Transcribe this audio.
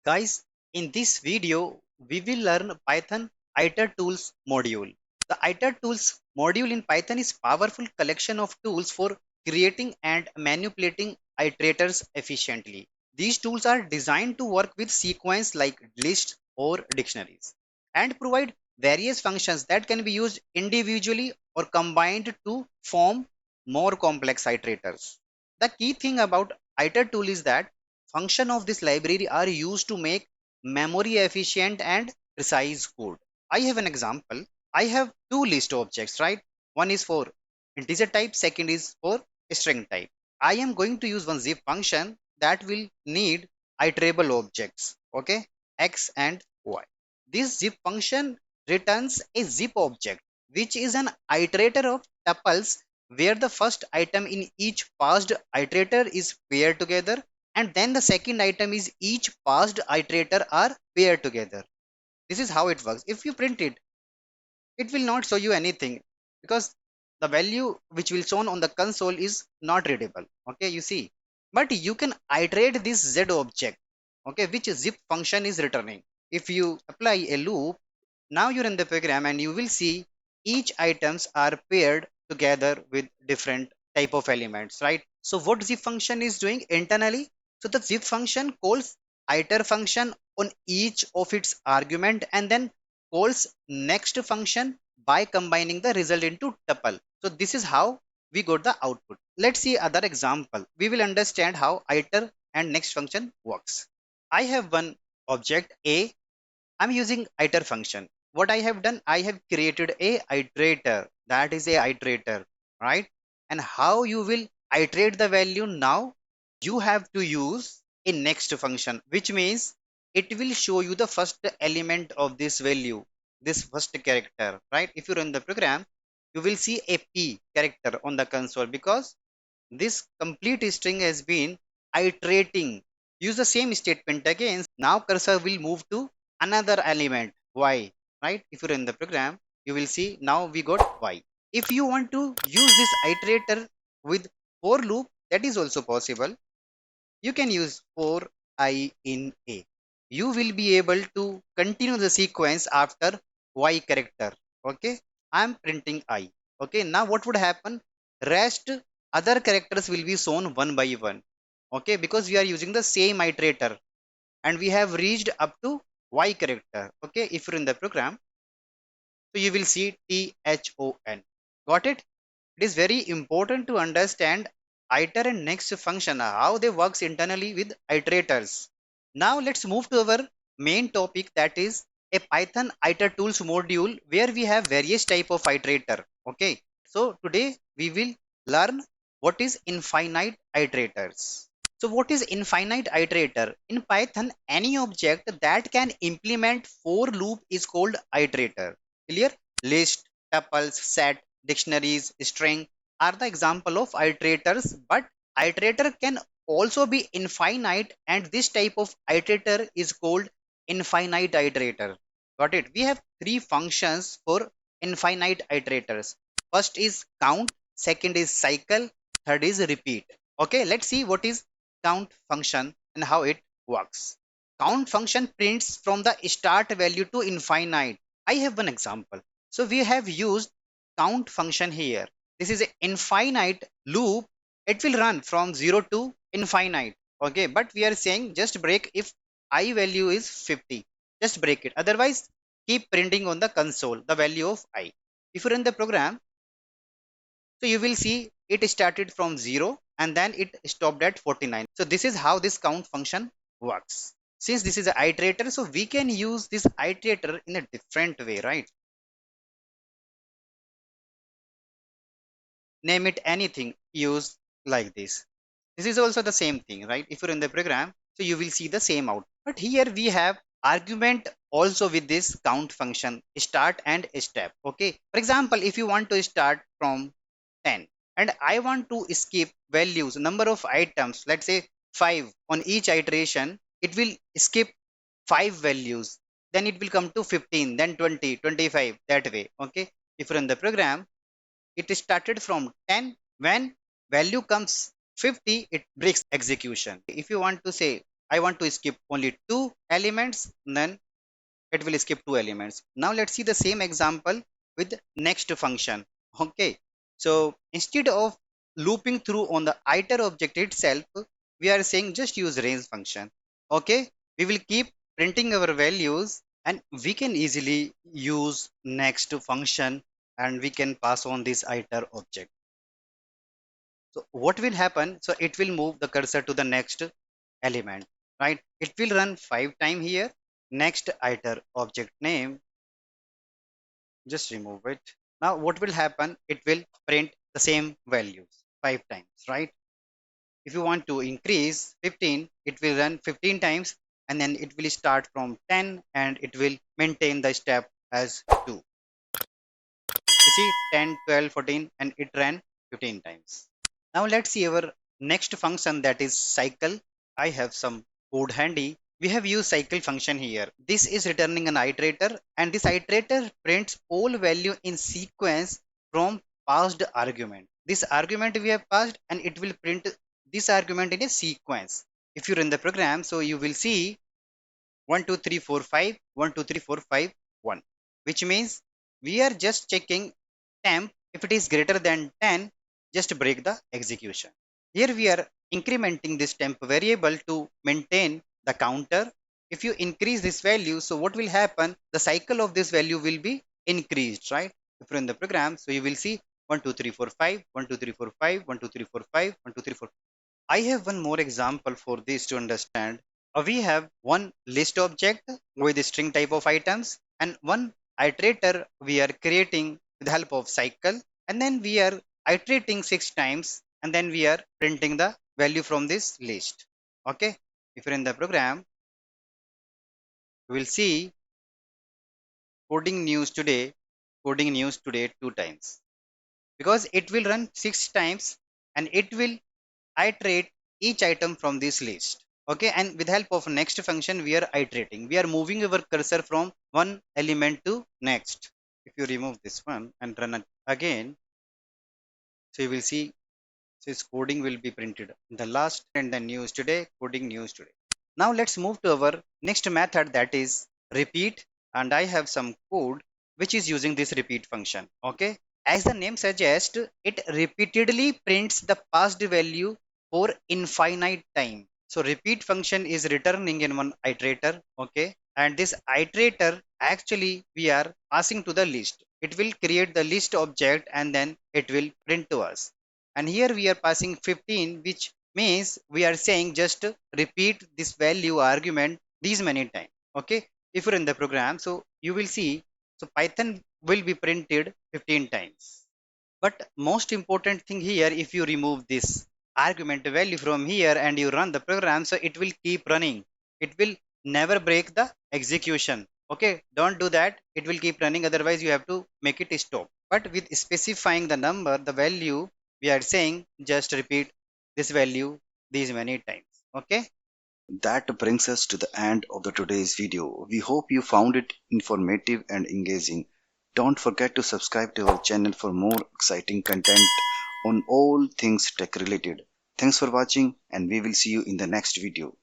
Guys, in this video, we will learn Python Itertools module. The Itertools module in Python is powerful collection of tools for creating and manipulating iterators efficiently. These tools are designed to work with sequence like lists or dictionaries and provide various functions that can be used individually or combined to form more complex iterators. The key thing about Itertool is that function of this library are used to make memory efficient and precise code. I have an example. I have two list objects, right? One is for integer type, second is for string type. I am going to use one zip function that will need iterable objects, okay, x and y. This zip function returns a zip object, which is an iterator of tuples where the first item in each passed iterator is paired together and then the second item is each passed iterator are paired together. This is how it works. If you print it, it will not show you anything because the value which will shown on the console is not readable. Okay, you see. But you can iterate this z object, okay, which zip function is returning. If you apply a loop, now you're in the program and you will see each items are paired together with different type of elements, right? So what zip function is doing internally? So the zip function calls iter function on each of its argument and then calls next function by combining the result into tuple. So this is how we got the output. Let's see other example. We will understand how iter and next function works. I have one object A. I'm using iter function. What I have done, I have created a iterator. That is a iterator, right? And how you will iterate the value now? You have to use a next function, which means it will show you the first element of this value, this first character, right? If you run the program, you will see a p character on the console because this complete string has been iterating. Use the same statement again. Now cursor will move to another element y, right? If you run the program, you will see now we got y. If you want to use this iterator with for loop, that is also possible. You can use for I in A. You will be able to continue the sequence after Y character. Okay, I am printing I. Okay, now what would happen? Rest other characters will be shown one by one. Okay, because we are using the same iterator and we have reached up to Y character. Okay, if you're in the program, so you will see THON. Got it? It is very important to understand iter and next function, how they works internally with iterators. Now let's move to our main topic, that is a Python Itertools module where we have various type of iterator. Okay, so today we will learn what is infinite iterators. So what is infinite iterator? In Python, any object that can implement for loop is called iterator. Clear? List, tuples, set, dictionaries, string are the example of iterators, but iterator can also be infinite and this type of iterator is called infinite iterator. Got it? We have three functions for infinite iterators. First is count, second is cycle, third is repeat. Okay, let's see what is count function and how it works. Count function prints from the start value to infinite. I have one example. So we have used count function here. This is an infinite loop. It will run from 0 to infinite. Okay, but we are saying just break if I value is 50. Just break it. Otherwise, keep printing on the console the value of I. If you run the program, so you will see it started from 0 and then it stopped at 49. So this is how this count function works. Since this is an iterator, so we can use this iterator in a different way, right? Name it anything, use like this. This is also the same thing, right? If you're in the program, so you will see the same out. But here we have argument also with this count function, start and step. Okay. For example, if you want to start from 10 and I want to skip values, number of items, let's say 5 on each iteration, it will skip 5 values. Then it will come to 15, then 20, 25 that way. Okay. If you're in the program, it started from 10. When value comes 50, it breaks execution. If you want to say I want to skip only 2 elements, then it will skip 2 elements. Now let's see the same example with next function. Okay, so instead of looping through on the iter object itself, we are saying just use range function. Okay, we will keep printing our values, and we can easily use next function, and we can pass on this iter object. So what will happen? So it will move the cursor to the next element, right? It will run 5 times here. Next iter object name, just remove it. Now what will happen? It will print the same values 5 times, right? If you want to increase 15, it will run 15 times, and then it will start from 10 and it will maintain the step as 2. You see 10, 12, 14, and it ran 15 times. Now let's see our next function, that is cycle. I have some code handy. We have used cycle function here. This is returning an iterator, and this iterator prints all value in sequence from passed argument. This argument we have passed, and it will print this argument in a sequence. If you run the program, so you will see 1 2 3 4 5 1 2 3 4 5 1, which means we are just checking temp. If it is greater than 10, just break the execution. Here we are incrementing this temp variable to maintain the counter. If you increase this value, so what will happen? The cycle of this value will be increased, right? If you're in the program, so you will see 1 2 3 4 5 1 2 3 4 5 1 2 3 4 5 1 2 3 4. I have one more example for this to understand. We have one list object with a string type of items, and one iterator we are creating with the help of cycle, and then we are iterating 6 times, and then we are printing the value from this list. Okay, if you're in the program, you will see coding news today 2 times, because it will run 6 times, and it will iterate each item from this list. Okay, and with help of next function, we are iterating. We are moving our cursor from one element to next. If you remove this one and run it again, so you will see this coding will be printed. The last and the news today, coding news today. Now let's move to our next method, that is repeat. And I have some code which is using this repeat function. Okay. As the name suggests, it repeatedly prints the past value for infinite time. So repeat function is returning in one iterator. Okay. And this iterator actually we are passing to the list. It will create the list object, and then it will print to us. And here we are passing 15, which means we are saying just repeat this value argument these many times. Okay, if you're in the program, so you will see, so Python will be printed 15 times. But most important thing here, if you remove this argument value from here and you run the program, so it will keep running. It will never break the execution. Okay, don't do that. It will keep running. Otherwise, you have to make it stop. But with specifying the number, the value, we are saying just repeat this value these many times. Okay. That brings us to the end of the today's video. We hope you found it informative and engaging. Don't forget to subscribe to our channel for more exciting content on all things tech related. Thanks for watching, and we will see you in the next video.